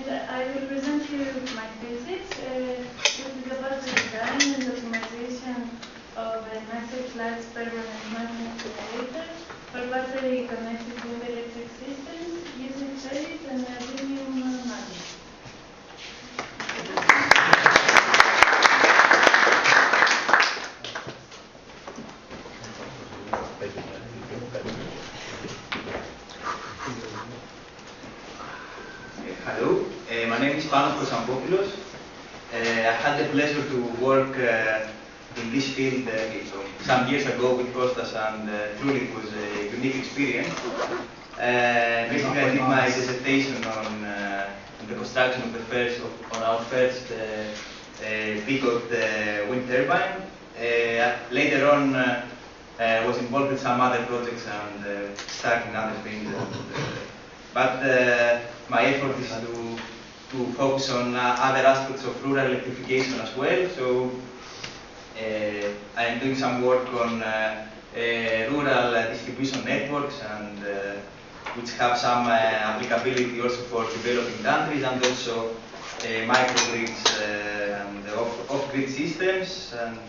I will present you my thesis. This is about the design and optimization of a massive large permanent magnet generator for battery connected wind electric systems using ferrite and neodymium magnets. Hello, my name is Panos Kosampopoulos. I had the pleasure to work in this field some years ago with Kostas, and truly it was a unique experience. Basically, I did my dissertation on the construction of our first peacock wind turbine. Later on, I was involved with some other projects and starting other things. But my effort is to focus on other aspects of rural electrification as well. So I am doing some work on rural distribution networks, and which have some applicability also for developing countries, and also microgrids and off-grid systems. And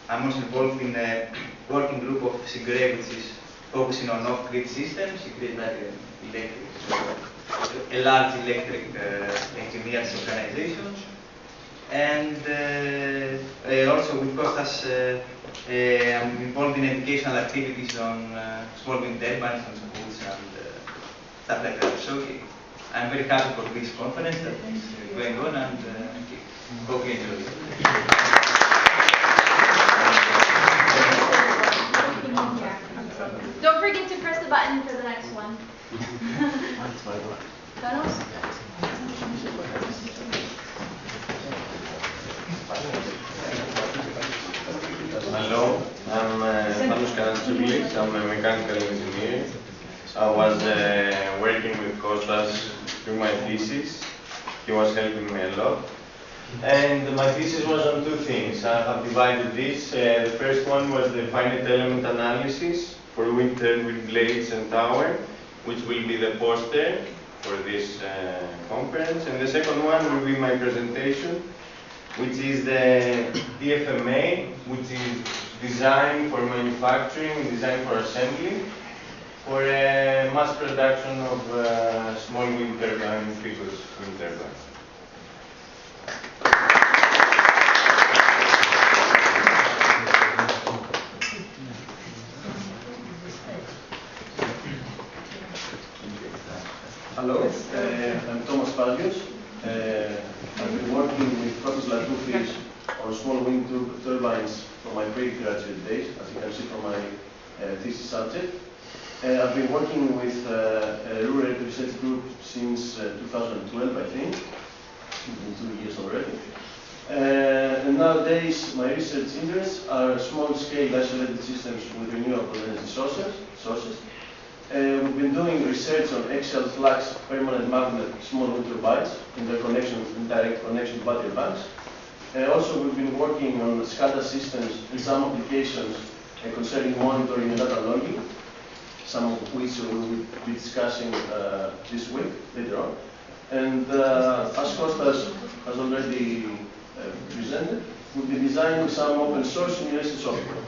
I'm also involved in a working group of SIGRE, which is focusing on off-grid systems. SIGRE is like a large electric engineers organization. And also with Kostas, I'm involved in educational activities on small wind turbines and schools and stuff like that. So I'm very happy for this conference that is going on, and hope you enjoy it. Don't forget to press the button for the next one. Panos? Hello, I'm Panos Karantzoulis. I'm a mechanical engineer. I was working with Kostas through my thesis. He was helping me a lot. And my thesis was on two things. I have divided this. The first one was the finite element analysis for wind turbine blades and tower, which will be the poster for this conference. And the second one will be my presentation, which is the DFMA, which is designed for manufacturing, designed for assembly, for mass production of small wind turbine, peacock wind turbine. Hello, I'm Thomas Pazgios. I've been working with Kostas Latoufis on small wind turbines from my pre-graduate days, as you can see from my thesis subject. I've been working with a rural research group since 2012, I think. It's been 2 years already. And nowadays, my research interests are small-scale isolated systems with renewable energy sources. We've been doing research on axial flux permanent magnet small wind turbines in their connection, in direct connection to battery banks. Also, we've been working on SCADA systems and some applications concerning monitoring and data logging, some of which we will be discussing this week later on. And as Kostas has already presented, we'll be designing some open source simulation software.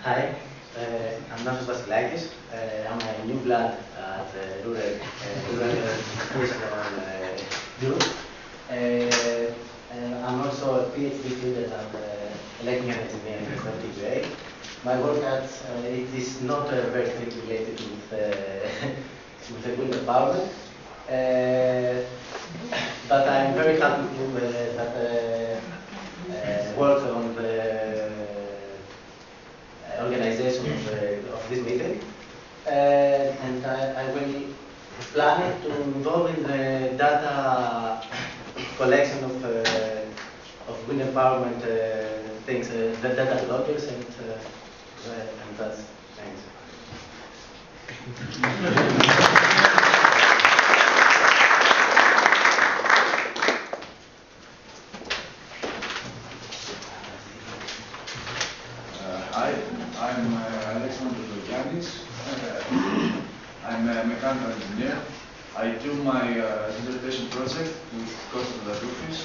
Hi, I'm Nathos Vasilakis. I'm a new blood at the rural group. I'm also a PhD student at electrical engineering at TGA. My work at it is not very strictly related with the wind empowerment, but I'm very happy that work on the organization of this meeting, and I will plan to involve in the data collection of wind empowerment things, the data loggers, and that's thanks. Hi, I'm Alexander Giannis. I'm a mechanical engineer. I do my dissertation project with Kostas Lazoufis.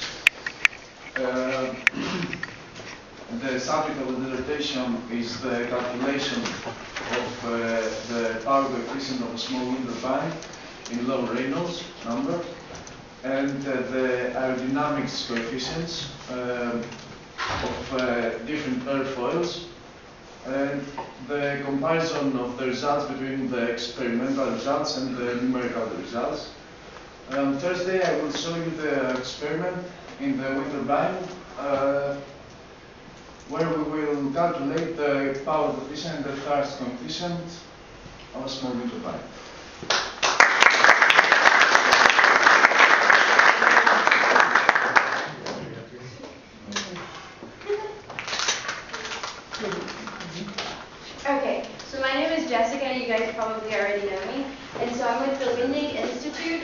The subject of the dissertation is the calculation of the power coefficient of a small wind turbine in low Reynolds number and the aerodynamics coefficients of different airfoils and the comparison of the results between the experimental results and the numerical results. On Thursday I will show you the experiment in the wind turbine where we will calculate the power coefficient and the thrust coefficient of a small wind turbine. Okay, so my name is Jessica, you guys probably already know me, and so I'm with the Windig Institute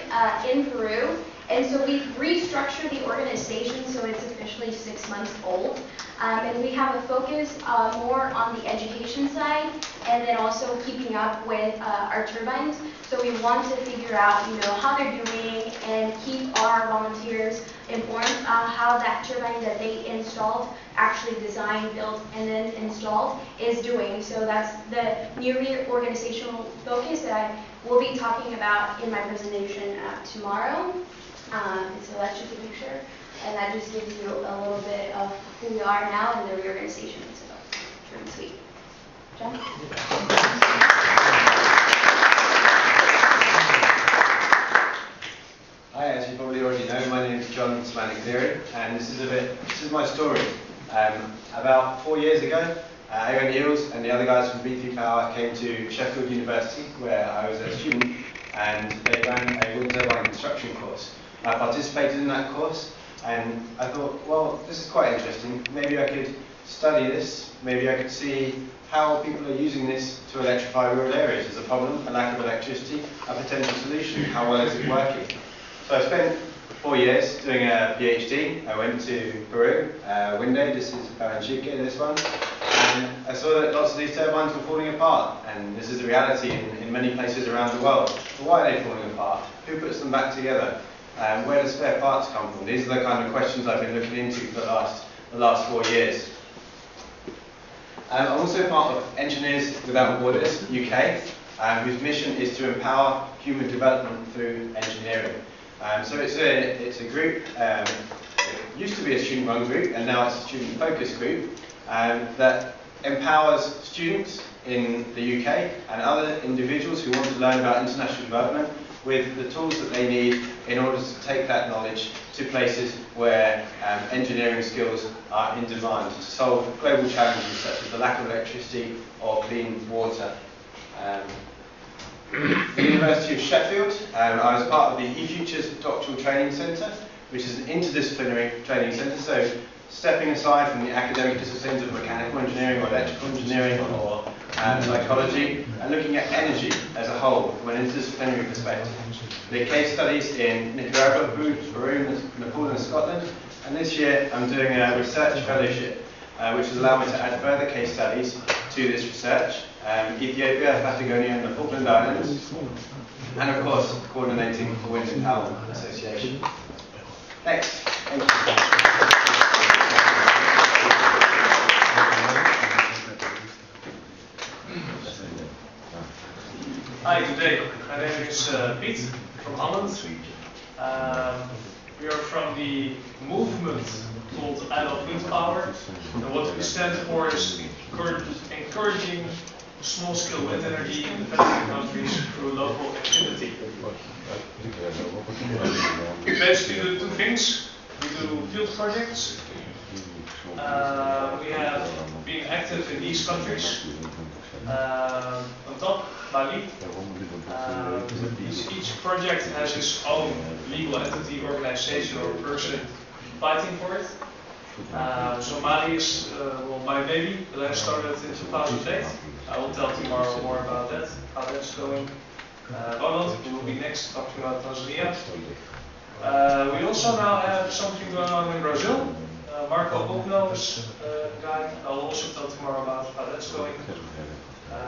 in Peru, and so we've restructured the organization so it's officially 6 months old, and we have a focus more on the education side, and then also keeping up with our turbines, so we want to figure out, how they're doing and keep our volunteers informed how that turbine that they installed, actually designed, built, and then installed is doing. So that's the new organizational focus that I will be talking about in my presentation tomorrow. And so that's just a picture, and that just gives you a little bit of who we are now and the reorganization. So it's really sweet. John? Hi, as you probably already know, my name is John Smanik-Cleary, and this is my story. About 4 years ago, Aaron Eels and the other guys from B3 Power came to Sheffield University, where I was a student, and they ran a wind turbine construction course. I participated in that course, and I thought, well, this is quite interesting. Maybe I could study this. Maybe I could see how people are using this to electrify rural areas. There's a problem, a lack of electricity, a potential solution. How well is it working? So I spent 4 years doing a PhD. I went to Peru, Windig, this is Barranquilla, this one, and I saw that lots of these turbines were falling apart, and this is a reality in many places around the world. But why are they falling apart? Who puts them back together? Where do spare parts come from? These are the kind of questions I've been looking into for the last 4 years. I'm also part of Engineers Without Borders UK, whose mission is to empower human development through engineering. So it's a group, it used to be a student-run group, and now it's a student-focused group that empowers students in the UK and other individuals who want to learn about international development with the tools that they need in order to take that knowledge to places where engineering skills are in demand to solve global challenges such as the lack of electricity or clean water. The University of Sheffield, I was part of the eFutures Doctoral Training Centre, which is an interdisciplinary training centre, so stepping aside from the academic disciplines of mechanical engineering or electrical engineering or psychology, and looking at energy as a whole from an interdisciplinary perspective. The case studies in Nicaragua, Peru, Nepal and Scotland, and this year I'm doing a research fellowship which has allowed me to add further case studies to this research. Ethiopia, Patagonia and the Falkland Islands, and of course coordinating the Wind and Power Association. Thanks. Thank you. Hi, today my name is Piet from Holland. We are from the movement called I Love Wind Power, and what we stand for is encouraging small-scale wind energy in developing countries through local activity. We basically do two things. We do field projects. We have been active in these countries. On top, Mali. Each project has its own legal entity, organization, or person fighting for it. So Mali is my baby that I started in 2008. I will tell tomorrow more about that, how that's going. Ronald will be next talking about Tanzania. We also now have something going on in Brazil. Marco Okno is the guy. I'll also tell tomorrow about how that's going.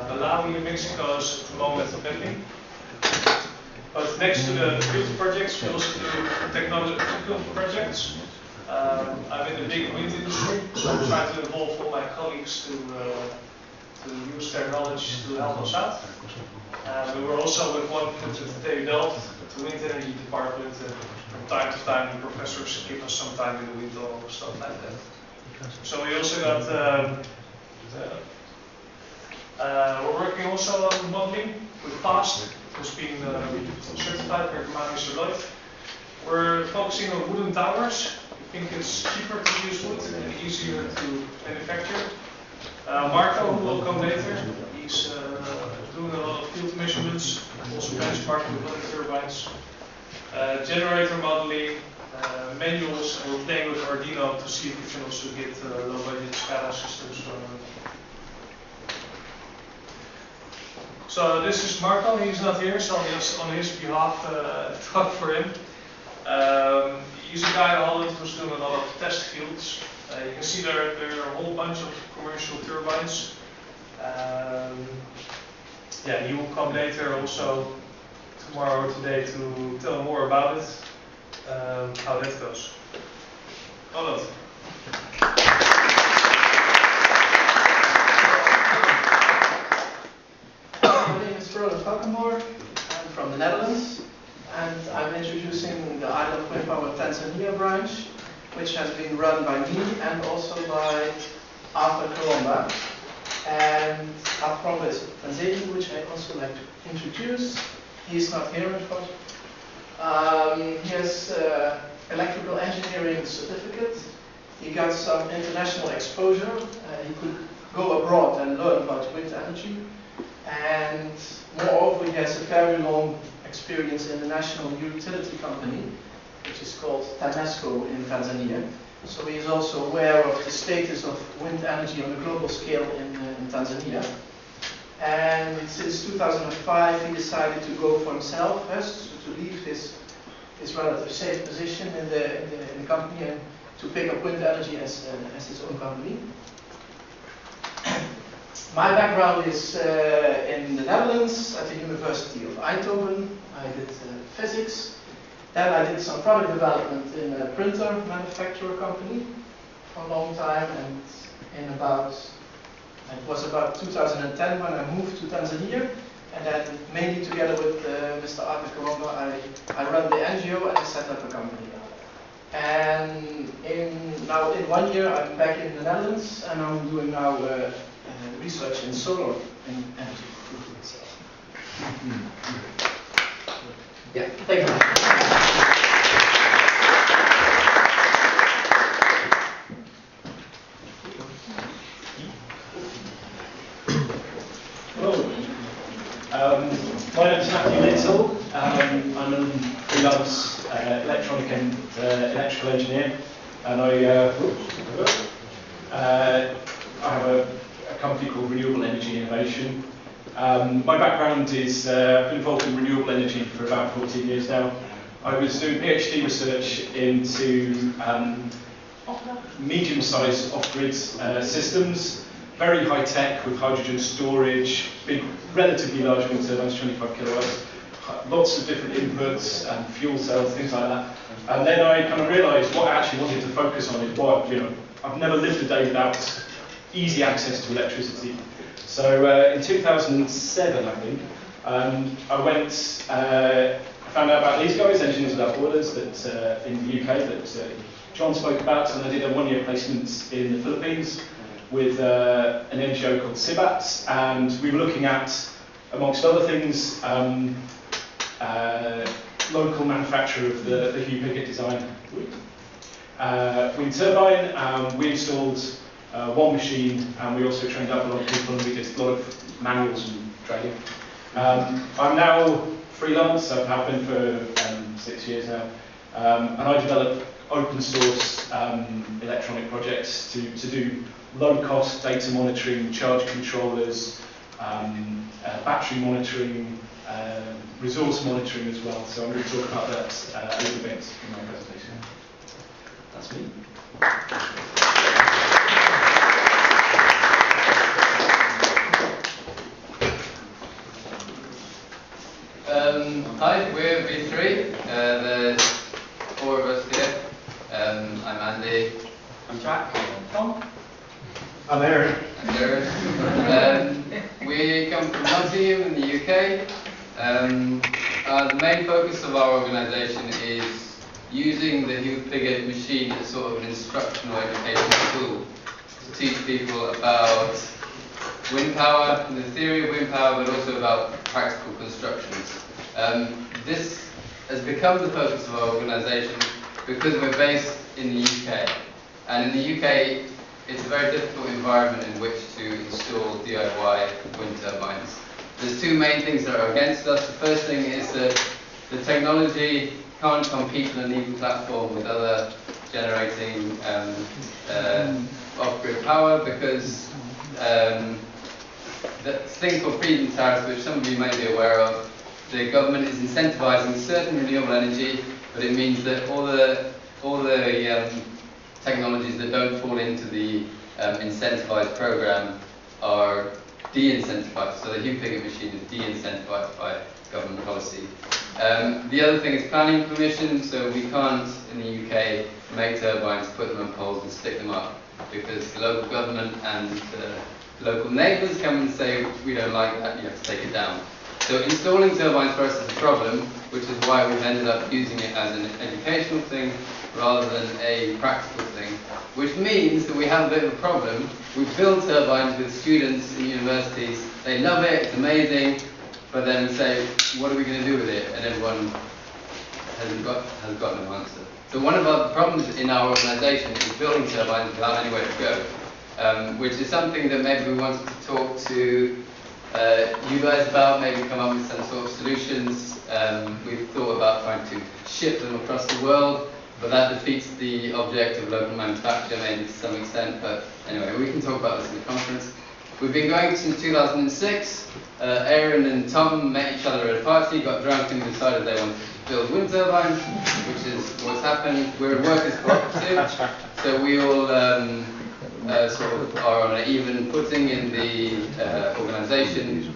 Malawi in Mexico is at the moment pending. But next to the field projects, we also do technological projects. I'm in the big wind industry, so I'm trying to involve all my colleagues to use their knowledge to help us out. We were also with one foot at the TU Delft, the wind energy department, and from time to time the professors give us some time in the wind or stuff like that. So we also got, we're working also on modeling with FAST, who's been certified by Germanische Lloyd. We're focusing on wooden towers. We think it's cheaper to use wood and easier to manufacture. Marco, who will come later, he's doing a lot of field measurements, also benchmarking with other turbines, generator modeling, manuals, and we're playing with Arduino to see if we can also get low-budget SCADA systems. So this is Marco, he's not here, so I'll just on his behalf talk for him. He's a guy in Holland who's doing a lot of test fields. You can see there are a whole bunch of commercial turbines. Yeah, he will come later also tomorrow or today to tell more about it, how that goes. Holland. My name is Roland Valkenborg. I'm from the Netherlands, and I'm introducing the Island of Wind Power Tanzania branch, which has been run by me and also by Arthur Colomba. And Arthur Colomba is a Tanzanian, which I also like to introduce. He's not here, unfortunately. He has electrical engineering certificate. He got some international exposure. He could go abroad and learn about wind energy. And moreover, he has a very long experience in the national utility company, which is called TANESCO in Tanzania. So he is also aware of the status of wind energy on a global scale in Tanzania. And since 2005, he decided to go for himself first, to leave his relatively safe position in the company and to pick up wind energy as his own company. My background is in the Netherlands at the University of Eindhoven. I did physics. Then I did some product development in a printer manufacturer company for a long time, and it was about 2010 when I moved to Tanzania, and then mainly together with Mr. Arthur Colomba, I run the NGO and I set up a company. And now in 1 year I'm back in the Netherlands, and I'm doing now research in solar energy. Yeah, thank you. Hello. My name is Matthew Little. I'm a freelance electronic and electrical engineer, and I have a company called Renewable Energy Innovation. My background is I've been involved in renewable energy for about 14 years now. I was doing PhD research into medium-sized off-grid systems, very high-tech with hydrogen storage, big, relatively large wind turbines, 25 kilowatts, lots of different inputs and fuel cells, things like that. And then I kind of realised what I actually wanted to focus on is what, I've never lived a day without easy access to electricity. So in 2007, I think, I went, found out about these guys, Engineers Without Borders, that in the UK that John spoke about, and I did a one-year placement in the Philippines with an NGO called CIBAT, and we were looking at, amongst other things, local manufacture of the Hugh Pickett design wind turbine. We installed one machine, and we also trained up a lot of people, and we did a lot of manuals and training. I'm now freelance, I have been for 6 years now, and I develop open source electronic projects to do low cost data monitoring, charge controllers, battery monitoring, resource monitoring as well. So I'm going to talk about that a little bit in my presentation. That's me. Hi, we're V3. There's 4 of us here. I'm Andy. I'm Jack. Tom. I'm Aaron. And Aaron. We come from Nottingham in the UK. The main focus of our organisation is using the Hugh Pigott machine as sort of an instructional educational tool to teach people about wind power, and the theory of wind power, but also about practical constructions. This has become the focus of our organisation because we're based in the UK. And in the UK, it's a very difficult environment in which to install DIY wind turbines. There's 2 main things that are against us. The first thing is that the technology can't compete on an equal platform with other generating off-grid power because the thing called feed-in tariffs, which some of you may be aware of, the government is incentivising certain renewable energy, but it means that all the technologies that don't fall into the incentivised program are de-incentivised. So the Hugh Pigott machine is de-incentivised by government policy. The other thing is planning permission. So we can't, in the UK, make turbines, put them on poles and stick them up because the local government and the local neighbours come and say, we don't like that, you have to take it down. So installing turbines for us is a problem, which is why we've ended up using it as an educational thing rather than a practical thing, which means that we have a bit of a problem. We build turbines with students in universities, they love it, it's amazing, but then say, what are we going to do with it? And everyone has got no answer. So one of our problems in our organisation is building turbines without anywhere to go, which is something that maybe we wanted to talk to you guys about, maybe come up with some sort of solutions. We've thought about trying to ship them across the world, but that defeats the object of local manufacture maybe to some extent. But anyway, we can talk about this in the conference. We've been going since 2006. Aaron and Tom met each other at a party, got drunk and decided they wanted to build wind turbines, which is what's happened. We're a workers' cooperative, so we all sort of are on an even footing in the organisation,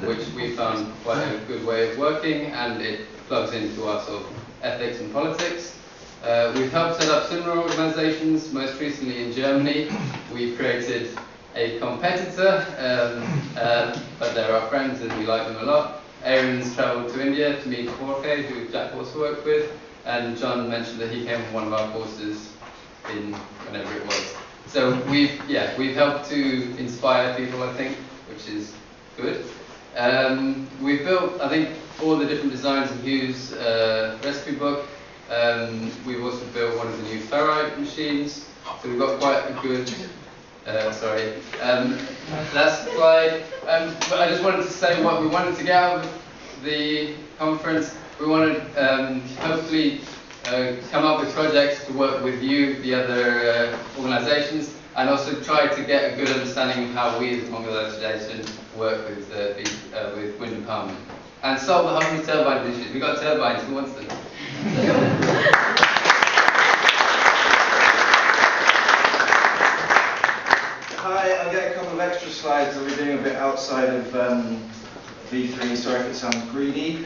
which we found quite a good way of working, and it plugs into our sort of ethics and politics. We've helped set up similar organisations, most recently in Germany. We created a competitor, but they're our friends and we like them a lot. Aaron's travelled to India to meet Jorge, who Jack also worked with, and John mentioned that he came from one of our courses in whenever it was. So we've helped to inspire people, I think, which is good. We've built, I think, all the different designs in Hugh's recipe book. We've also built one of the new ferrite machines, so we've got quite a good. Last slide. But I just wanted to say what we wanted to get out of the conference. We wanted hopefully come up with projects to work with you, the other organisations, and also try to get a good understanding of how we as an organisation work with wind empowerment. And solve the Hungry turbine issues. We've got turbines, who wants them? Hi, I'll get a couple of extra slides that we're doing a bit outside of V3, sorry if it sounds greedy.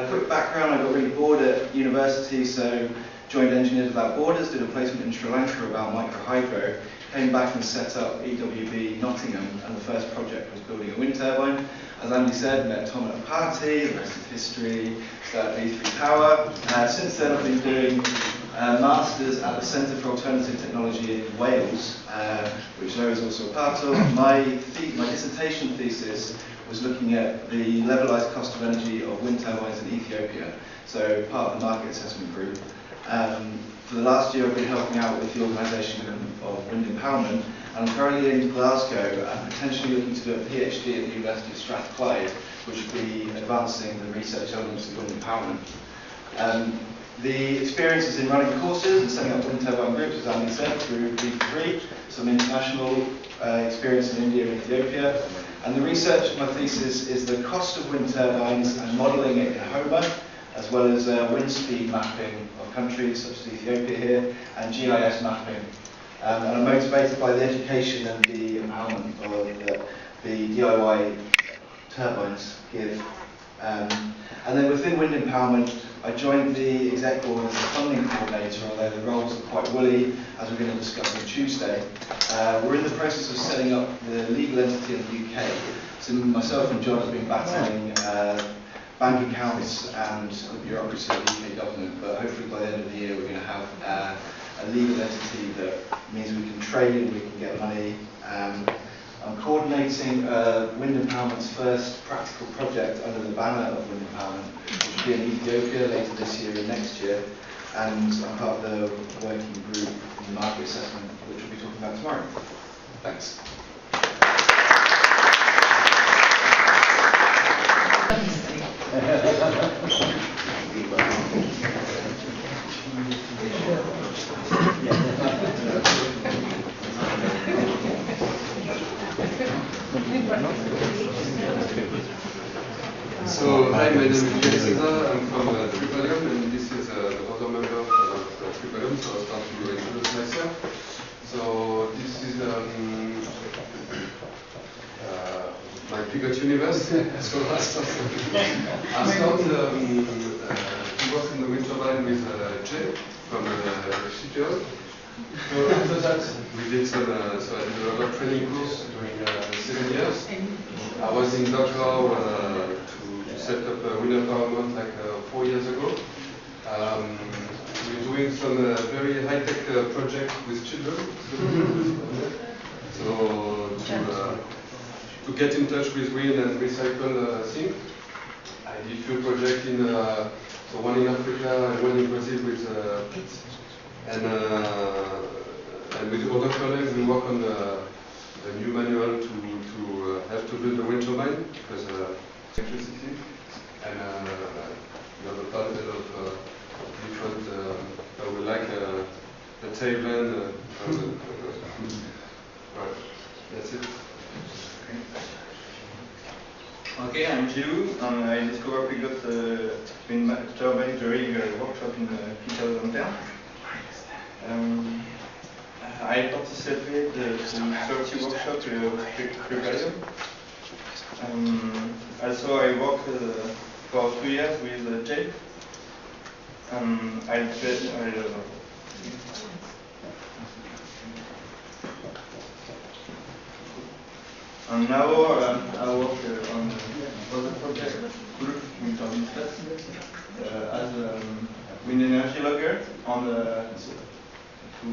Quick background, I got really bored at university, so joined Engineers Without Borders, did a placement in Sri Lanka about microhydro, came back and set up EWB Nottingham, and the first project was building a wind turbine. As Andy said, met Tom at a party, the rest is history, started V3 Power. Since then I've been doing Masters at the Centre for Alternative Technology in Wales, which Zoe is also a part of. My dissertation thesis was looking at the levelised cost of energy of wind turbines in Ethiopia, so part of the market assessment group. For the last year I've been helping out with the organisation of wind empowerment, and I'm currently in Glasgow and potentially looking to do a PhD at the University of Strathclyde, which would be advancing the research elements of wind empowerment. The experience is in running courses and setting up wind turbine groups, as Andy said, through V3, some international experience in India and Ethiopia. And the research of my thesis is the cost of wind turbines and modelling it in HOMA as well as wind speed mapping of countries such as Ethiopia here, and GIS mapping. And I'm motivated by the education and the empowerment of the DIY turbines give. And then within Wind Empowerment, I joined the exec board as a funding coordinator, although the roles are quite woolly, as we're going to discuss on Tuesday. We're in the process of setting up the legal entity in the UK. So myself and John have been battling bank accounts and the bureaucracy of the UK government, but hopefully by the end of the year we're going to have a legal entity that means we can trade and we can get money. I'm coordinating Wind Empowerment's first practical project under the banner of Wind Empowerment, which will be in Ethiopia later this year and next year, and I'm part of the working group in the market assessment, which we'll be talking about tomorrow. Thanks. So, hi, my name is Cesar. I'm from Tripalium, and this is the other member of Tripalium, so I'll start to introduce myself. So, this is my biggest universe. So I started to work in the wind turbine with Jay from shipyard. So after that, we did some, so I did a lot of training course during 7 years. I was in Dakar to set up a Wind Empowerment like 4 years ago. We're doing some very high-tech project with children. So to get in touch with wind and recycle things. I did a few projects in, so one in Africa and one in Brazil with kids. And with other colleagues, we work on the new manual to have to build a wind turbine because electricity and we have a panel of different. We like the table. Right, that's it. Okay, I'm Gilou, and I discovered Pigot wind turbine during a workshop in 2010. I participated to 30 workshops with Tripalium. Also, I worked for 2 years with Jay. And now I work on other project, Gulf Wind Turbine as a wind energy logger to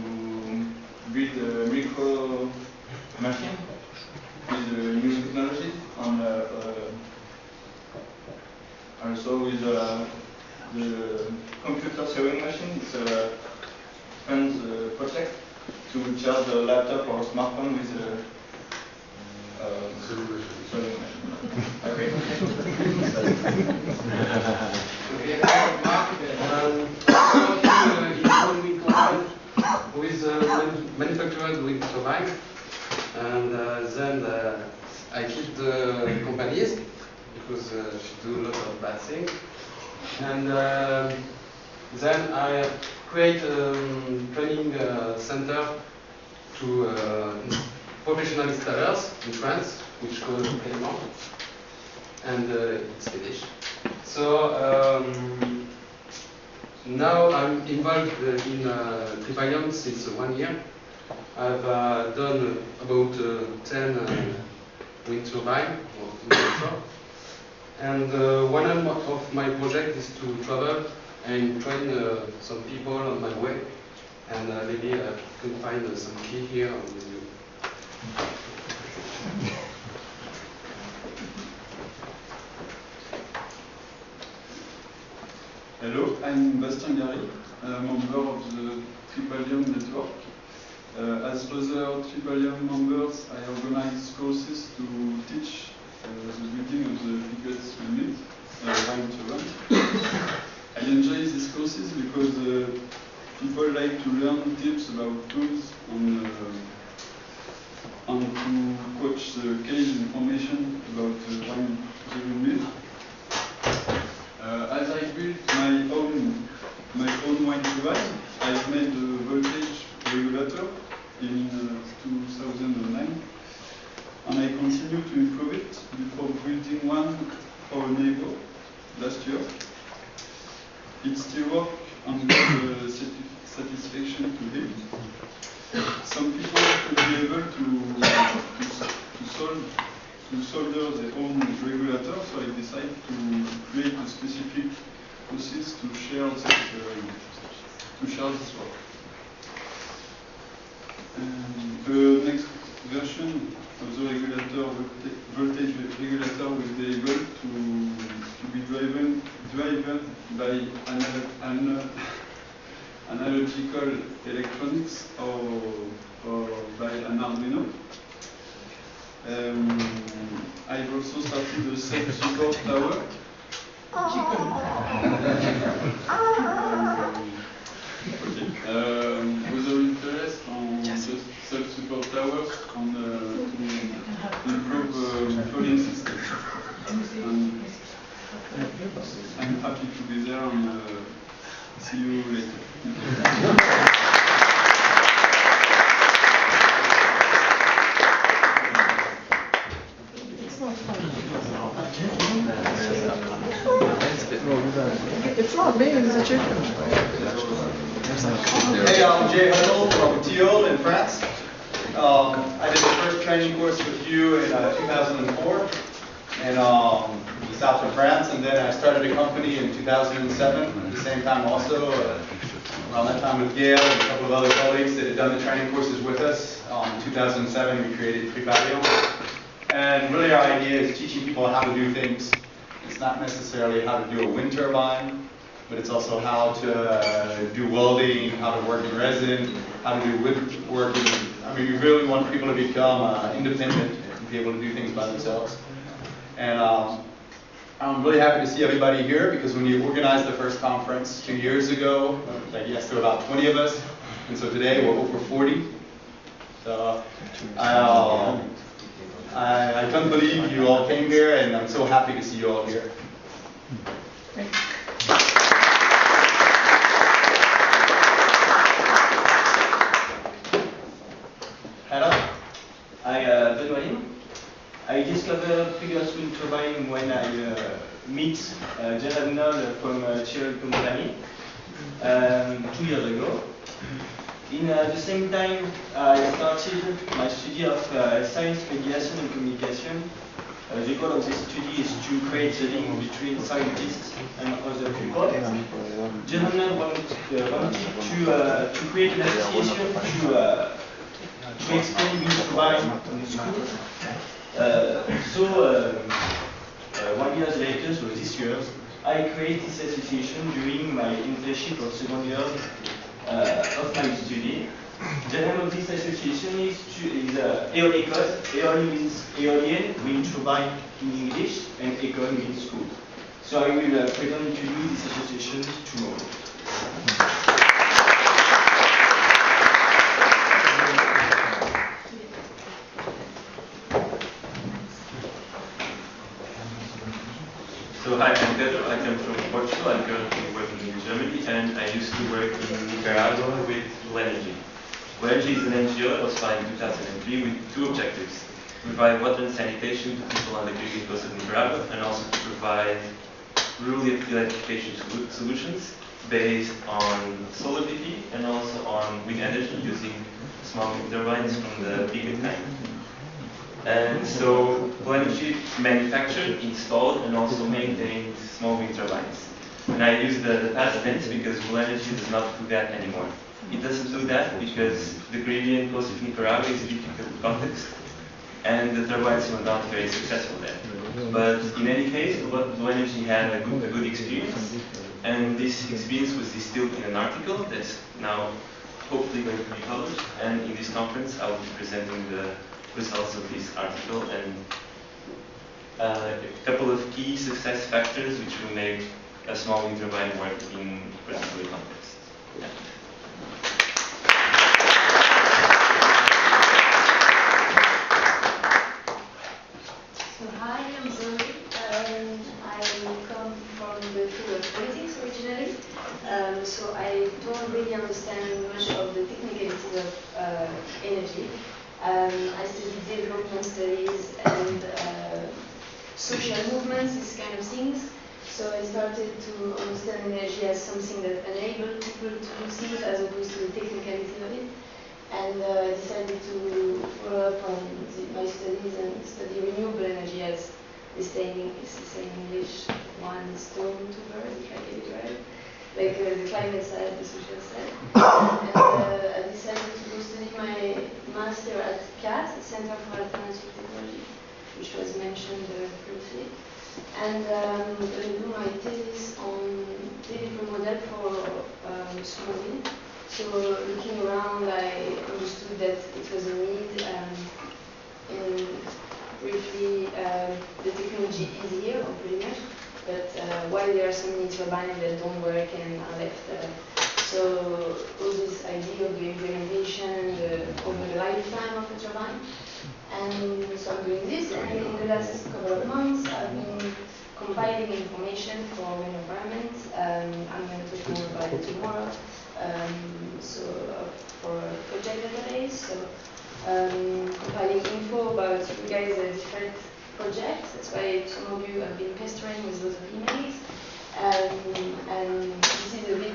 build a micro machine with new technology and also with the computer sewing machine. It's a fun project to charge a laptop or a smartphone with a sewing machine. Okay. Okay, I'm Mark. With manufactured wind turbine, and then I quit the companies because she do a lot of bad things, and then I create a training center to professional installers in France, which called Clément, and it's finished. So. Now I'm involved in Tripalium since 1 year. I've done about 10 wind turbines and one of my projects is to travel and train some people on my way, and maybe I can find some key here with you. Hello, I'm Bastien Gary, a member of the Tripalium network. As other Tripalium members, I organize courses to teach the building of the biggest unit, wind turbine. I enjoy these courses because people like to learn tips about tools and to coach the case information about the windmill. As I built my own wind turbine. I've made the voltage regulator in 2009, and I continue to improve it before building one for a neighbor last year. It still works and gives satisfaction to him. Some people could be able to solder their own regulator, so I decided to create a specific process to share this work. The next version of the regulator, voltage regulator, will be able to be driven by analogical electronics or by an Arduino. I've also started a self-support tower. With an interest on just self-support towers on to improve cooling systems. I'm happy to be there and see you later. It's not me, it's a chicken. Hey, I'm Jay Huddle from Thiel in France. I did the first training course with you in 2004 in the south of France, and then I started a company in 2007 at the same time also. Around that time with Gail and a couple of other colleagues that had done the training courses with us. In 2007 we created Tripalium. And really our idea is teaching people how to do things. It's not necessarily how to do a wind turbine, but it's also how to do welding, how to work in resin, how to do woodworking. I mean, we really want people to become independent and be able to do things by themselves. And I'm really happy to see everybody here, because when you organized the first conference 2 years ago, I guess there were about 20 of us, and so today we're over 40. So I can't believe you all came here, and I'm so happy to see you all here. Hello, I'm Benoît. I discovered previous wind turbine when I meet Gerard Noll from Thiel company 2 years ago. In the same time, I started my study of science, mediation and communication. The goal of this study is to create a link between scientists and other people. Gerard Noll wanted to create an association to explain wind turbine in the school. So 1 year later, so this year, I created this association during my internship of second year of my study. The name of this association is Eolicos. Eoli means Aeolian, wind turbine in English, and Econ means school. So I will present to you this association tomorrow. So hi, I'm Pedro. I come from Portugal. I'm currently working in Germany, and I used to work in Nicaragua with Bluenergy. Bluenergy is an NGO that was founded in 2003 with 2 objectives: provide water and sanitation to people on the Caribbean coast of Nicaragua, and also to provide rural electrification solutions based on solar PV and also on wind energy using small wind turbines from the big kind. And so Bluenergy manufactured, installed, and also maintained small wind turbines. And I use the past tense because Bluenergy does not do that anymore. It doesn't do that because the Caribbean coast of Nicaragua is a difficult context, and the turbines were not very successful there. But in any case, Bluenergy had a good experience, and this experience was distilled in an article that's now hopefully going to be published. And in this conference, I will be presenting the results of this article and a couple of key success factors which will make a small wind turbine work in particular context. Yeah. So hi, I'm Zoe, and I come from the field of politics. so I don't really understand much of the technicalities of energy. I studied development studies and social movements, these kind of things. So I started to understand energy as something that enabled people to do things as opposed to the technicality of it. And I decided to follow up on my studies and study renewable energy, as they say in English, one stone, two birds, if I get it right. Like the climate side, the social side. And I decided to go study my master at CAT, Center for Alternative Technology, which was mentioned briefly. And I'm going to do my thesis on delivery model for small wind. So looking around, I understood that it was a need, and briefly, the technology is here, or pretty much, but while there are so many turbines that don't work and are left, so all this idea of the implementation over the lifetime of a turbine. And so I'm doing this, and in the last couple of months, I've been compiling information for wind environment. I'm going to talk more about it tomorrow. So for a project database, so compiling info about you guys' different projects. That's why some of you have been pestering with lots of emails. And this is a bit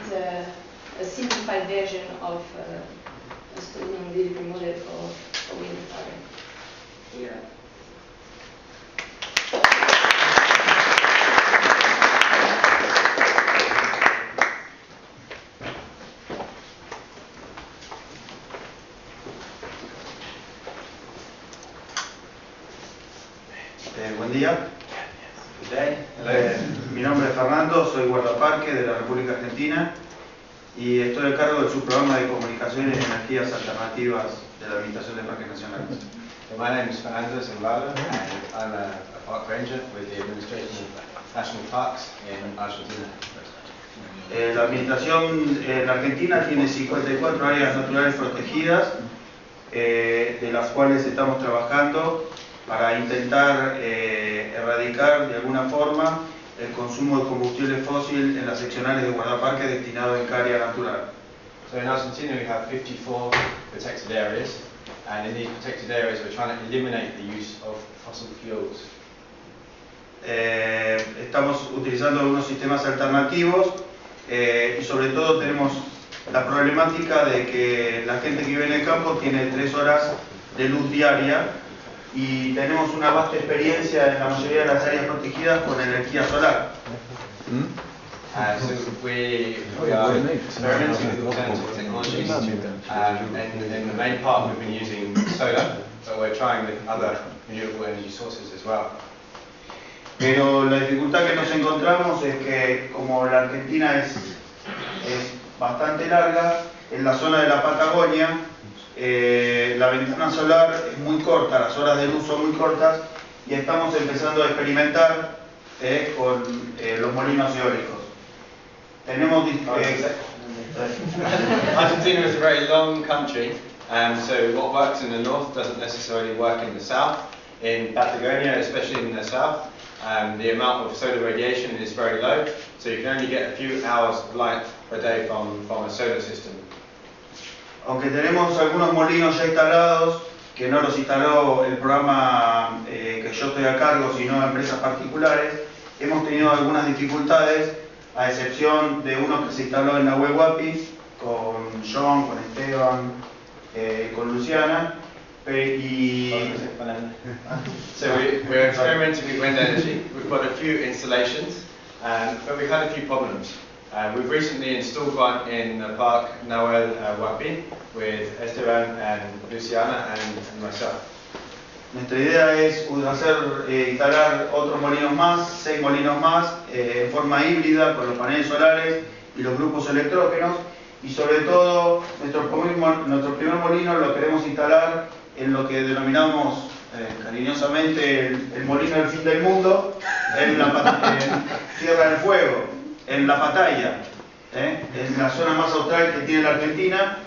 a simplified version of studying delivery model for wind power. Here. Buen día. Mi nombre es Fernando, soy guardaparque de la República Argentina y estoy a cargo del subprograma de comunicaciones y energías alternativas de la Administración de Parques Nacionales. My name is Fernando Zimbardo, and I'm a park ranger with the Administration of National Parks in Argentina. La administración en Argentina tiene 54 áreas naturales protegidas, de las cuales estamos trabajando para intentar erradicar de alguna forma el consumo de combustible fósil en las seccionales de guardaparque destinados en área natural. So in Argentina we have 54 protected areas, and in these protected areas we're trying to eliminate the use of fossil fuels. Estamos utilizando algunos sistemas alternativos y sobre todo tenemos la problemática de que la gente que vive en el campo tiene 3 horas de luz diaria y tenemos una vasta experiencia en la mayoría de las áreas protegidas con energía solar. So we are experimenting with alternative technologies, and in the main part we've been using solar, but we're trying with other renewable energy sources as well. Pero la dificultad que nos encontramos es que como la Argentina es bastante larga, en la zona de la Patagonia la ventana solar es muy corta, las horas de luz son muy cortas y estamos empezando a experimentar con los molinos eólicos. Tenemos Argentina is a very long country, so what works in the north doesn't necessarily work in the south. In Patagonia, especially in the south, the amount of solar radiation is very low, so you can only get a few hours of light per day from a solar system. Aunque tenemos algunos molinos ya instalados, que no los instaló el programa que yo estoy a cargo, sino empresas particulares, hemos tenido algunas dificultades, a excepción de uno que se instaló en Nahuel Huapi, con John, con Esteban, con Luciana, So we're experimenting with wind energy. We've got a few installations, but we've had a few problems. We've recently installed one in the park Nahuel Huapi with Esteban and Luciana and myself. Nuestra idea es instalar otros molinos más, 6 molinos más, en forma híbrida con los paneles solares y los grupos electrógenos, y sobre todo nuestro primer molino lo queremos instalar en lo que denominamos cariñosamente el molino del fin del mundo, en Tierra del Fuego, en La Pataya, en la zona más austral que tiene la Argentina,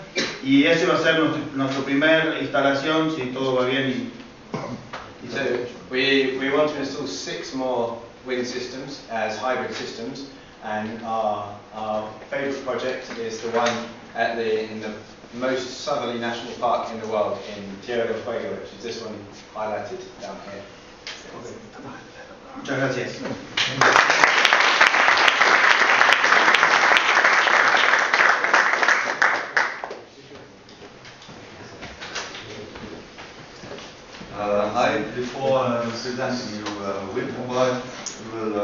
y ese va a ser nuestra primera instalación si todo va bien. So we want to install 6 more wind systems as hybrid systems, And our favourite project is the one in the most southerly national park in the world, in Tierra del Fuego, which is this one highlighted down here. Muchas gracias. Hi, before presenting you Windmobile, we will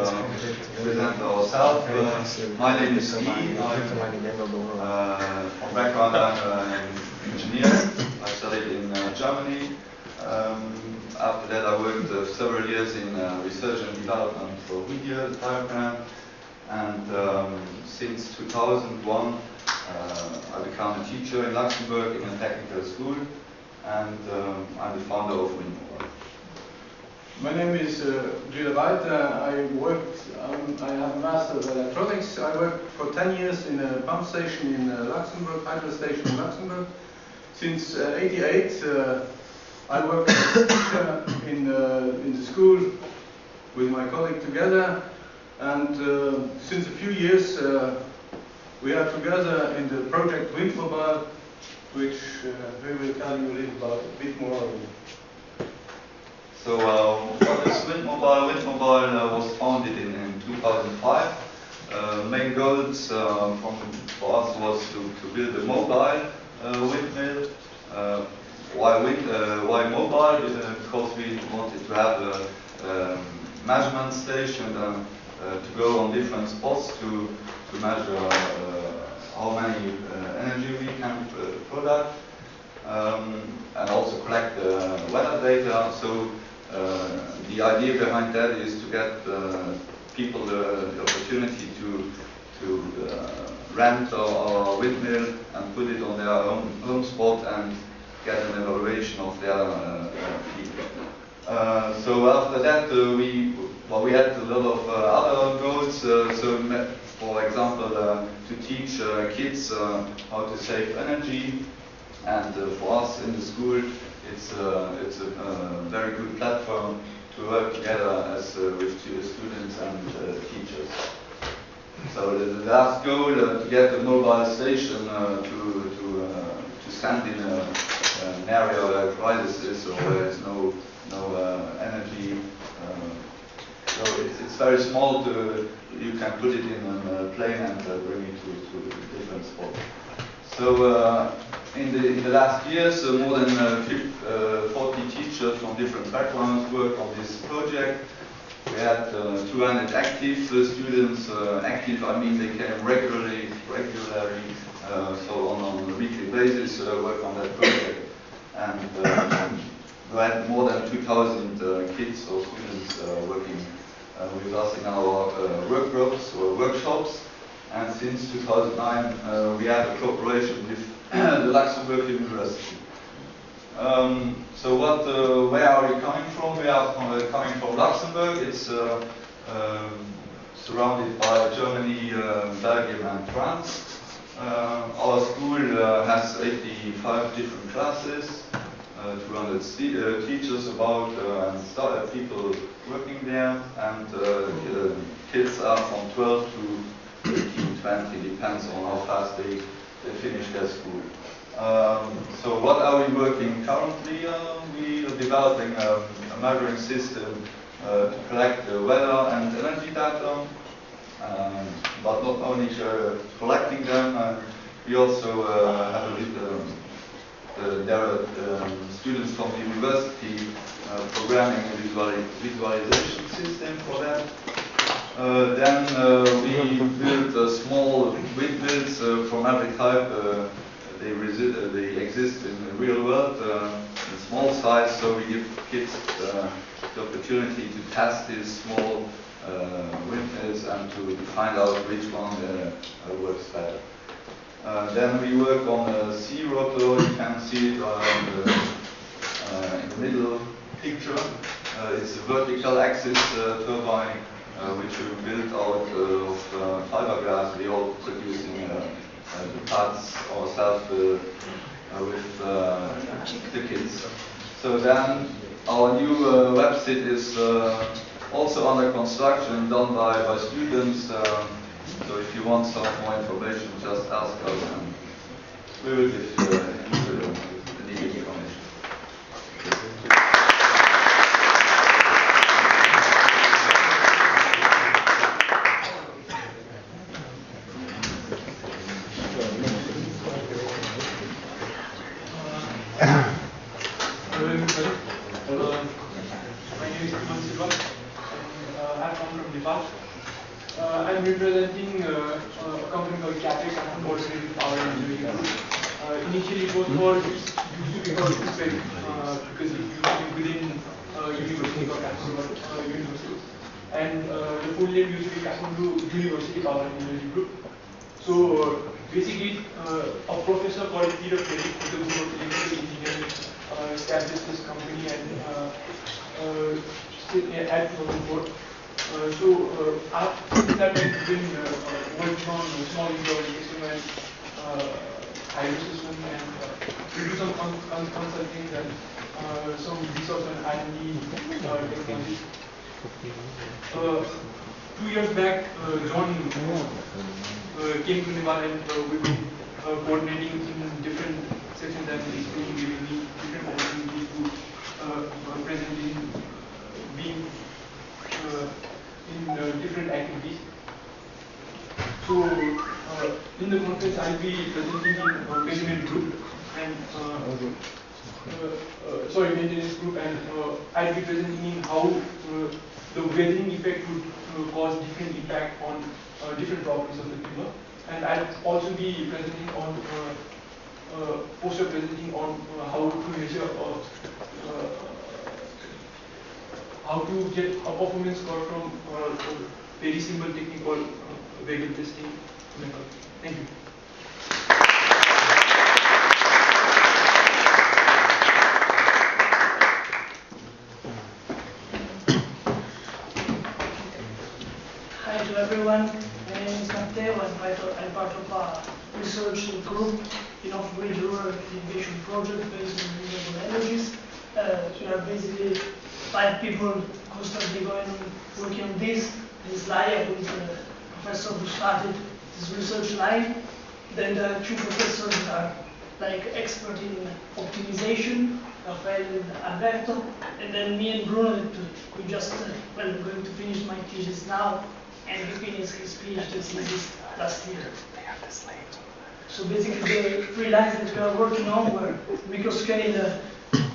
present ourselves. My name is Guy. From background, I'm an engineer. I studied in Germany. After that, I worked several years in research and development for Whittier, the tire brand. And since 2001, I became a teacher in Luxembourg in a technical school. And I'm the founder of Windmobile. My name is Gilles White. I have a Master of Electronics. I worked for 10 years in a pump station in Luxembourg, hydro station in Luxembourg. Since '88, I worked as a teacher in the school with my colleague together. And since a few years, we are together in the project Windmobile, which we will tell you a bit more about. So what is Windmobile? Windmobile was founded in 2005. Main goals for us was to build a mobile windmill. Why mobile? Because we wanted to have a measurement station to go on different spots to measure how many energy we can product, and also collect weather data. So the idea behind that is to get people the opportunity to rent our windmill and put it on their own spot and get an evaluation of their peak. So after that, we had a lot of other goals. For example, to teach kids how to save energy, and for us in the school, it's a very good platform to work together with students and teachers. So the last goal to get a mobile station to stand in an area where crisis is or where there's no energy. So it's very small. You can put it in a plane and bring it to a different spot. So in the last years, more than 40 teachers from different backgrounds worked on this project. We had 200 active students. Active, I mean they came regularly, so on a weekly basis work on that project. And we had more than 2,000 kids or students working with us in our work groups or workshops. And since 2009, we have a cooperation with the Luxembourg University. So where are we coming from? We are coming from Luxembourg. It's surrounded by Germany, Belgium and France. Our school has 85 different classes, 200 teachers about, and people working there, and kids are from 12 to 18, 20, depends on how fast they finish their school. So what are we working currently? We are developing a measuring system to collect the weather and energy data, but not only collecting them, we also have there are students from the university programming a visualization system for that. Then we built small windmills from every type. They exist in the real world in small size, so we give kids the opportunity to test these small windmills and to find out which one works better. Then we work on a sea rotor. You can see it in the middle picture. It's a vertical axis turbine which we built out of fiberglass. We all producing the parts ourselves with the kids. So then our new website is also under construction, done by students. So if you want some more information, just ask us and we will give you the needed information. Hello everybody. My name is Kuman Silva. I come from Nepal. I'm representing a company called Capex and Coordinated Power Engineering. Initially it was for used to be called UPEC because it used to be within University of Kathmandu University. And the full name used to be Kathmandu University Power Engineering Group. So basically a professor called Peter Perry, who was an electrical engineer, established this company and at 2004. After that I've been working on small indoor system and hydro system and we do some consulting and some research on R&D technologies. 2 years back, John came to Nepal and we've been coordinating in different sections and he's been giving me different opportunities to present in being in different activities. So in the conference I'll be presenting in measurement group and maintenance group and I'll be presenting in how the weathering effect would cause different impact on different properties of the timber. And I'll also be presenting on poster presenting on how to measure how to get a performance curve from a very simple technique called Weigel testing method. Thank you. Hi to everyone. My name is Matteo. I'm part of a research group in off-grid rural electrification project based on renewable energies. We are basically 5 people constantly working on this. This Laia, who is the professor who started this research line. Then the 2 professors are like expert in optimization, Rafael and Alberto. And then me and Bruno, we just well, I'm going to finish my thesis now, and he finished his PhD thesis last year. So basically the 3 lines that we are working on were microscale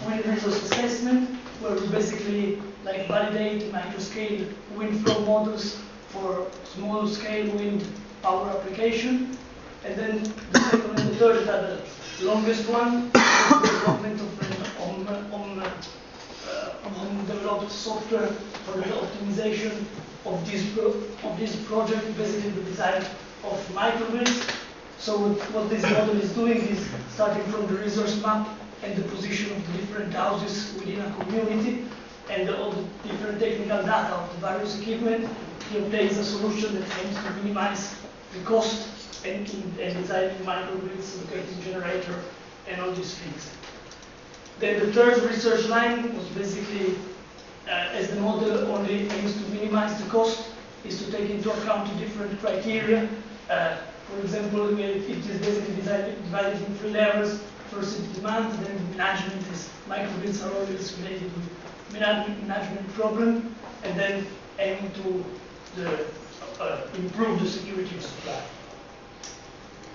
wind resource assessment, where we basically like validate microscale wind flow models for small scale wind power application. And then the second and the third are the longest one, the development of developed software for the optimization of this project, basically the design of microgrids. So what this model is doing is starting from the resource map and the position of the different houses within a community and all the different technical data of the various equipment. He obtains a solution that aims to minimize the cost and designing microgrids, locating generator, and all these things. Then the third research line was basically, as the model only aims to minimize the cost, is to take into account different criteria. For example, it is basically divided in 3 levels. First is demand, then the management is microgrids are always related with management problem, and then aiming to improve the security of supply.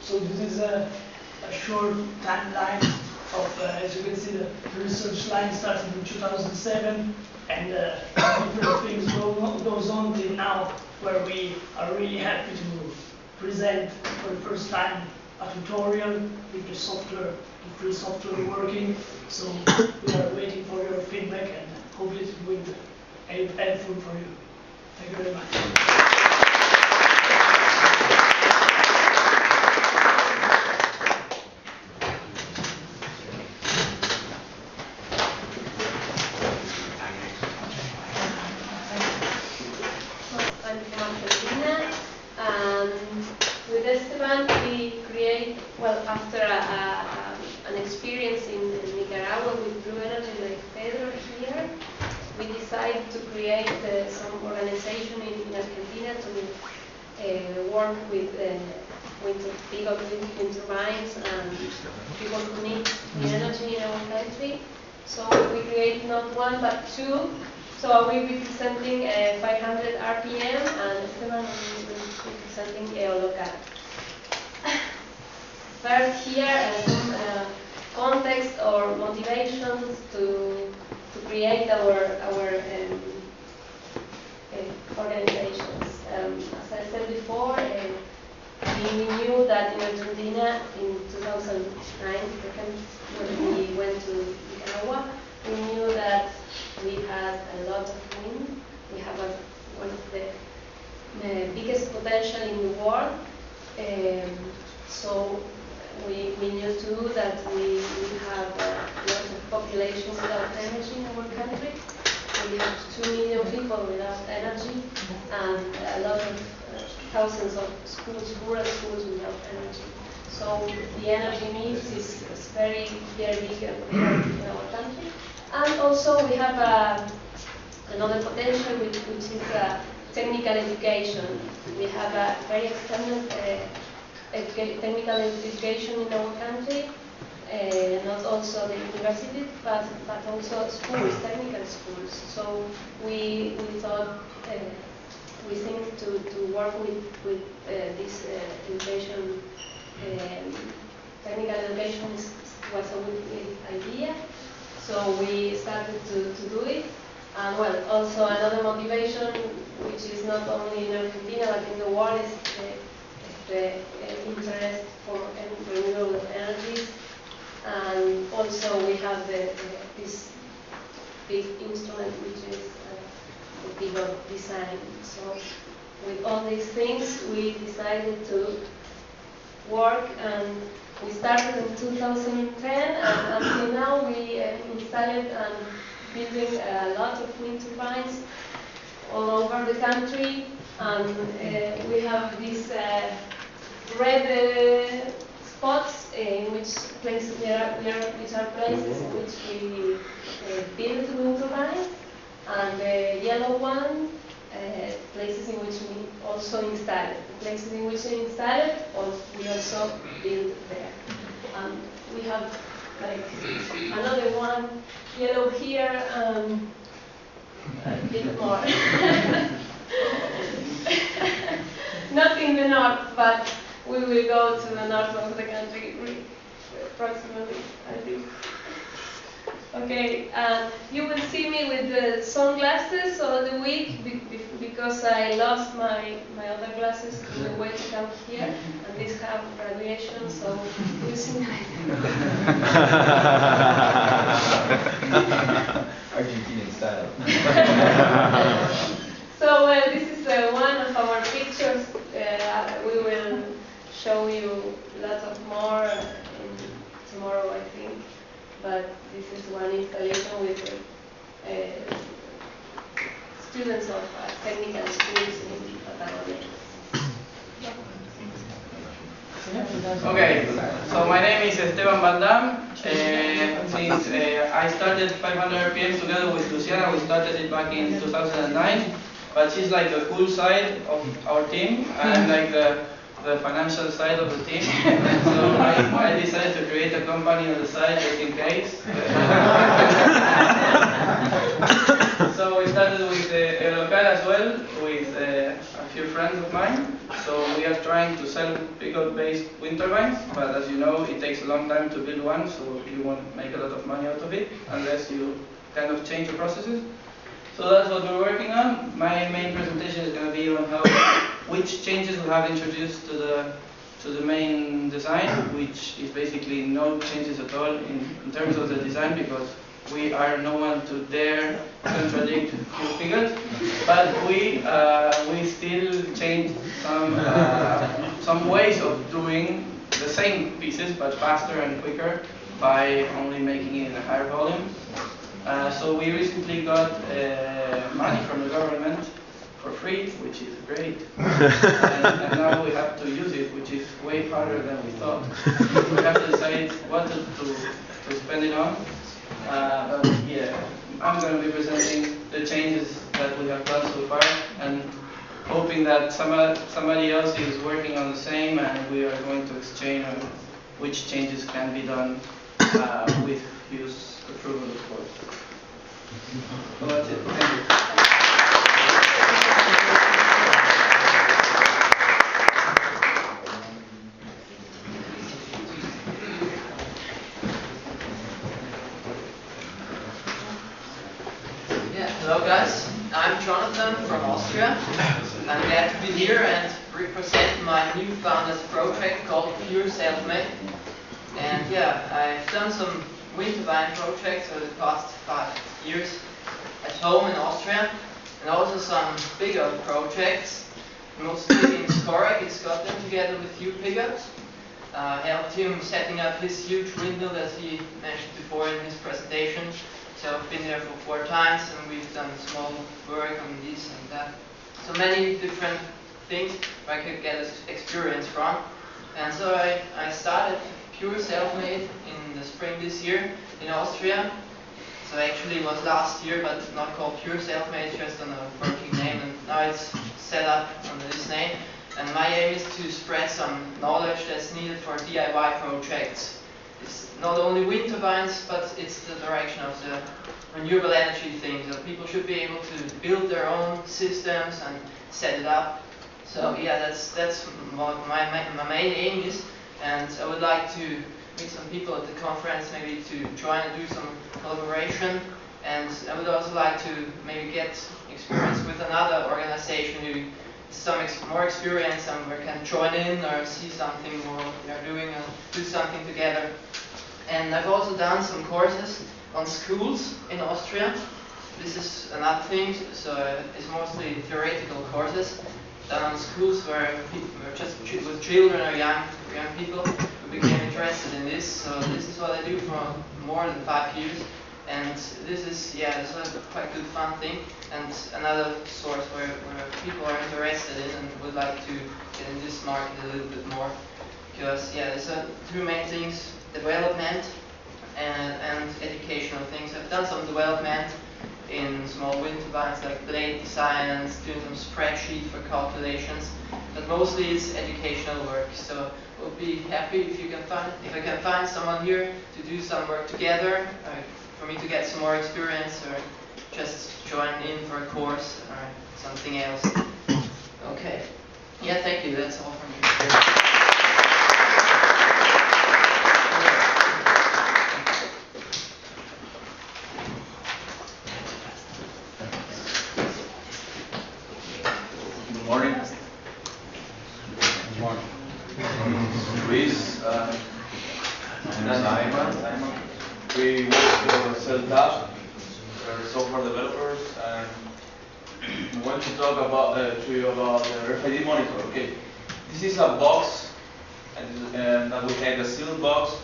So this is a short timeline of, as you can see, the research line started in 2007, and different things goes on till now, where we are really happy to present for the first time a tutorial with the software, the free software working. So we are waiting for your feedback and hope it will be helpful for you. Thank you very much. With Esteban, we create, well, after an experience in Nicaragua with Blue Energy like Pedro here, we decided to create some organization in Argentina to work with big wind turbines and people who need the energy in our country. So we create not one but two. So I will be presenting 500 RPM and Esteban will be presenting Eolocal. First here some context or motivations to create our organizations. As I said before, we knew that in Argentina in 2009, when we went to Nicaragua, we knew that we had a lot of wind. We have one of the biggest potential in the world. So we knew too that we have a lot of population without energy in our country. We have 2 million people without energy and a lot of thousands of schools, rural schools without energy. So the energy needs is very, very big in our country. And also we have another potential which is technical education. We have a very extended technical education in our country, not also the university, but also schools, technical schools. So we thought, we think to work with this education, technical education was a good idea. So we started to do it. And well, also another motivation, which is not only in Argentina but in the world, is the interest for renewable energies. And also we have this big instrument, which is the bigger design. So with all these things, we decided to work, and we started in 2010, and until now we installed and building a lot of wind turbines all over the country. And we have these red spots in which places which are places in which we build wind turbines, and the yellow one places in which we also install it. The places in which we install it, we also build there. We have like another one yellow here, a bit more. Not in the north, but we will go to the north of the country approximately, I think. Okay, you will see me with the sunglasses all the week because I lost my other glasses on the way to come here, and these have graduation, so you see me. Argentinian style. So this is one of our pictures. We will show you lots of more tomorrow, I think. But this is one installation with students of technical schools in Patagonia. Okay, so my name is Esteban Baldam. Since I started 500 RPM together with Luciana, we started it back in 2009. But she's like the cool side of our team, and like the financial side of the team. So I decided to create a company on the side just in case. So we started with Eolocal as well, with a few friends of mine. So we are trying to sell pickup-based wind turbines, but as you know, it takes a long time to build one, so you won't make a lot of money out of it unless you kind of change the processes. So that's what we're working on. My main presentation is going to be on which changes we have introduced to the main design, which is basically no changes at all in terms of the design, because we are no one to dare contradict your figures. But we still changed some ways of doing the same pieces, but faster and quicker by only making it in a higher volume. So we recently got money from the government for free, which is great. and now we have to use it, which is way harder than we thought. We have to decide what to spend it on. But yeah, I'm going to be presenting the changes that we have done so far, and hoping that somebody else is working on the same, and we are going to exchange on which changes can be done with Hugh's approval, of course. So that's it. Thank you. Hello guys, I'm Jonathan from Austria. I'm glad to be here and represent my new founded project called Pure Self-Made. And yeah, I've done some winter wine projects over the past 5 years at home in Austria, and also some bigger projects, mostly in Scorach in Scotland, together with Hugh Piggott. I helped him setting up his huge windmill that he mentioned before in his presentation. So I've been there for 4 times, and we've done small work on this and that. So many different things where I could get experience from. And so I started Pure Self-Made in the spring this year in Austria. So actually it was last year, but not called Pure Self-Made, just on a working name. And now it's set up under this name. And my aim is to spread some knowledge that's needed for DIY projects. It's not only wind turbines, but it's the direction of the renewable energy thing. So people should be able to build their own systems and set it up. So yeah, that's what my main aim is. And I would like to meet some people at the conference, maybe to try and do some collaboration. And I would also like to maybe get experience with another organization who some more experience and we can join in or see something more they're doing and do something together. And I've also done some courses on schools in Austria. This is another thing, so it's mostly theoretical courses done on schools where people were just with children or young people who became interested in this. So this is what I do for more than 5 years. And this is, yeah, it's a quite good fun thing, and another source where people are interested in and would like to get in this market a little bit more. Because, yeah, there's 2 main things, development and educational things. I've done some development in small wind turbines, like blade designs, doing some spreadsheets for calculations, but mostly it's educational work. So we'll be happy if I can find someone here to do some work together, for me to get some more experience, or just join in for a course or something else. Okay. Yeah, thank you. That's all from me. Good morning. Good morning. Luis, and Simon. We work for CellTap, we're software developers, and we want to talk to you about the RFID monitor. Okay, this is a box, and that we have a sealed box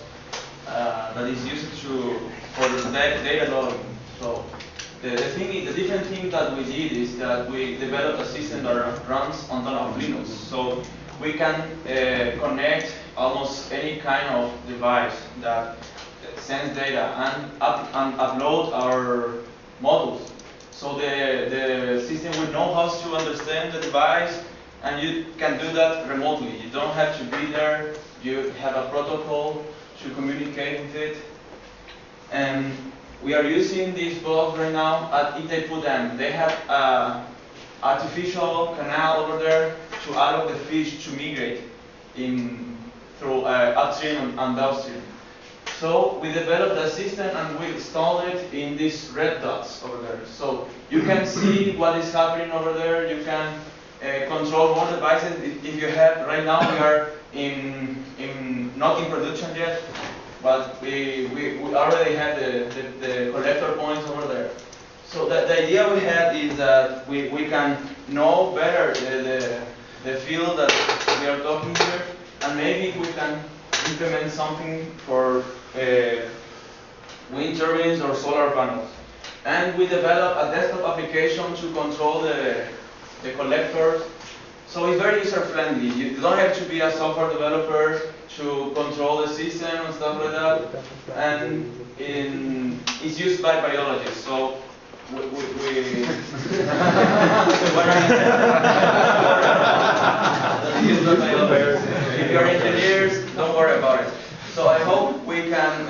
that is used for the data logging. So the different thing that we did is that we developed a system that runs on top of Linux. So we can connect almost any kind of device that sends data and upload our models. So the system will know how to understand the device, and you can do that remotely. You don't have to be there. You have a protocol to communicate with it. And we are using this box right now at Itaipu Dam. They have an artificial canal over there to allow the fish to migrate through upstream and downstream. So we developed a system and we installed it in these red dots over there. So you can see what is happening over there. You can control more devices. If you have, right now we are not in production yet, but we already have the collector points over there. So the idea we had is that we can know better the field that we are talking here, and maybe we can implement something for wind turbines or solar panels. And we developed a desktop application to control the collectors. So it's very user-friendly. You don't have to be a software developer to control the system and stuff like that. And it's used by biologists. So we are engineers, don't worry about it. So I hope we can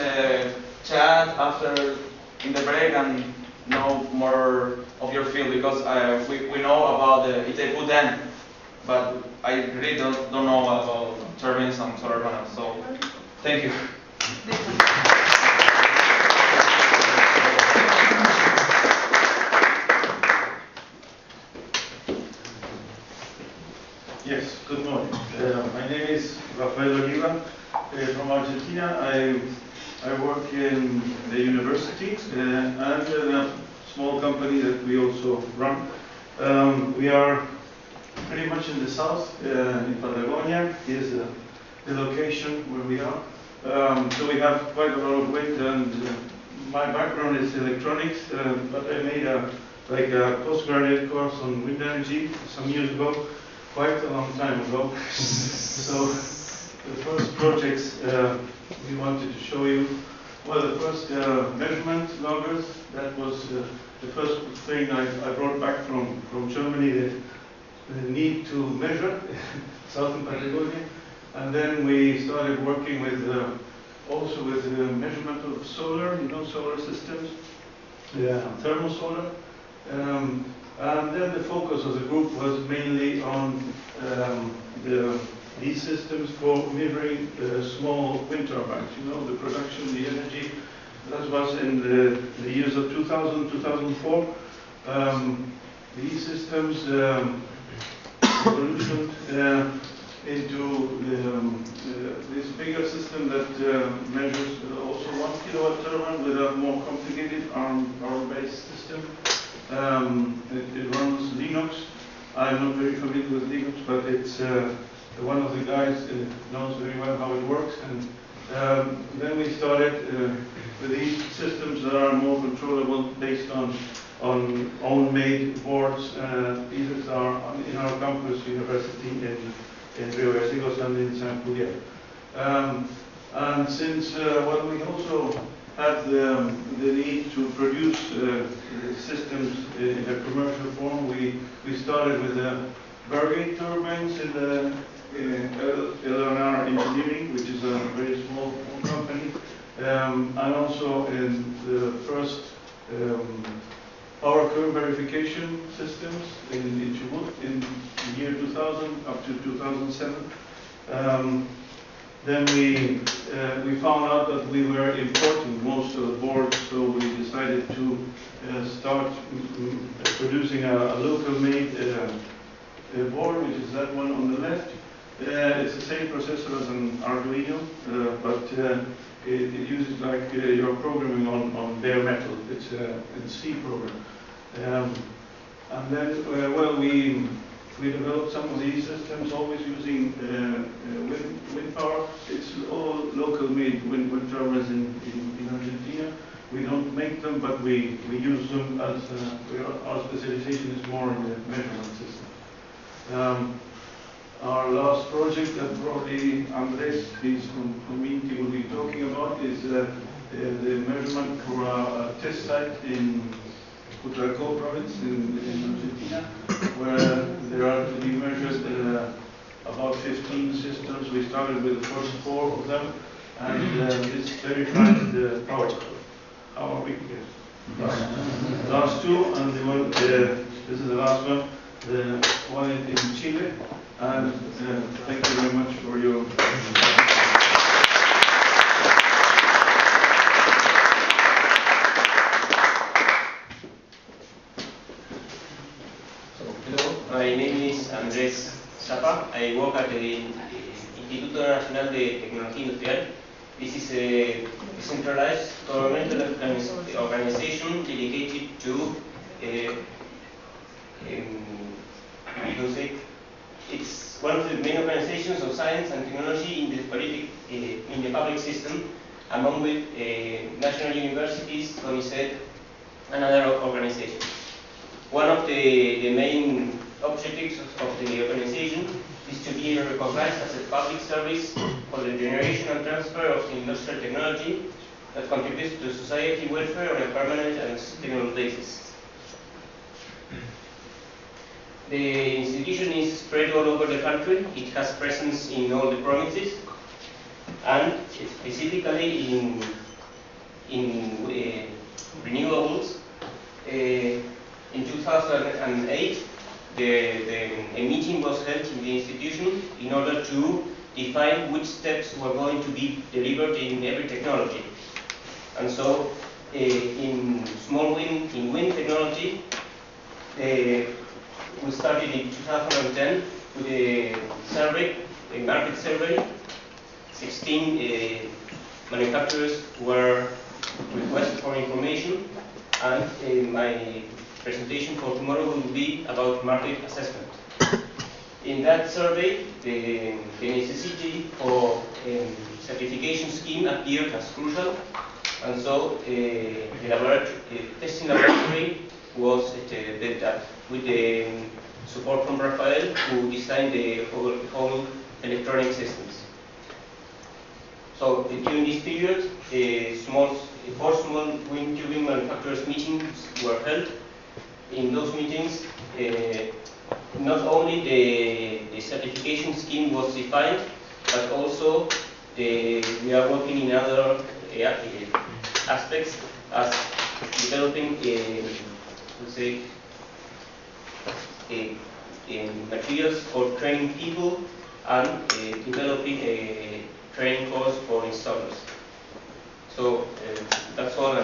chat after in the break and know more of your field, because we know about the Itaipu Dam, but I really don't know about turbines and solar panels. So thank you. Yes, good morning. My name is Rafael Oliva from Argentina. I work in the university and a small company that we also run. We are pretty much in the south, in Patagonia is the location where we are. So we have quite a lot of wind, and my background is electronics, but I made a postgraduate course on wind energy some years ago. Quite a long time ago. So the first projects we wanted to show you, well, the first measurement loggers, that was the first thing I brought back from Germany, the need to measure southern Patagonia. And then we started working with also with the measurement of solar, solar systems, thermal solar. And then the focus of the group was mainly on these systems for measuring small wind turbines. The production, the energy. That was in the years of 2000, 2004. These systems evolutioned into this bigger system that measures also 1 kilowatt turbine with a more complicated ARM-based system. It runs Linux. I'm not very familiar with Linux, but it's one of the guys knows very well how it works. And then we started with these systems that are more controllable based on own-made boards. These are in our campus university in Rio Gallegos and in San Julián. And since we also had the need to produce systems in a commercial form, we started with the Bergate turbines in the LNR Engineering, which is a very small company, and also in the first power curve verification systems in Chubut in the year 2000 up to 2007. Then we found out that we were importing most of the boards, so we decided to start producing a local-made board, which is that one on the left. It's the same processor as an Arduino, but it uses like your programming on bare metal. It's a C program. And then, we developed some of these systems, always using wind power. It's all local-made wind turbines in Argentina. We don't make them, but we use them as our specialization is more in the measurement system. Our last project that probably Andres, his community, will be talking about is the measurement for a test site in Utracó province in Argentina, where there are to be measured about 15 systems. We started with the first 4 of them, and this verifies the power curve. How are we here? Last 2, and the one, this is the last one, the one in Chile. And thank you very much for your Hello, my name is Andrés Zapa. I work at the Instituto Nacional de Tecnología Industrial. This is a decentralized governmental organization dedicated to it's one of the main organizations of science and technology in the public system, among with national universities, CONICET, and other organizations. One of the main objectives of the organization is to be recognized as a public service for the generation and transfer of industrial technology that contributes to society welfare on a permanent and sustainable basis. The institution is spread all over the country. It has presence in all the provinces, and specifically in renewables. In 2008, a meeting was held in the institution in order to define which steps were going to be delivered in every technology. And so, in wind technology, we started in 2010 with a market survey. 16 manufacturers were requested for information, and my presentation for tomorrow will be about market assessment. In that survey, the necessity for a certification scheme appeared as crucial, and so the testing laboratory was built up with the support from Rafael, who designed the whole electronic systems. So during this period, 4 small wind turbine manufacturers meetings were held. In those meetings, not only the certification scheme was defined, but also we are working in other aspects as developing materials for training people and developing a training course for installers. So that's all.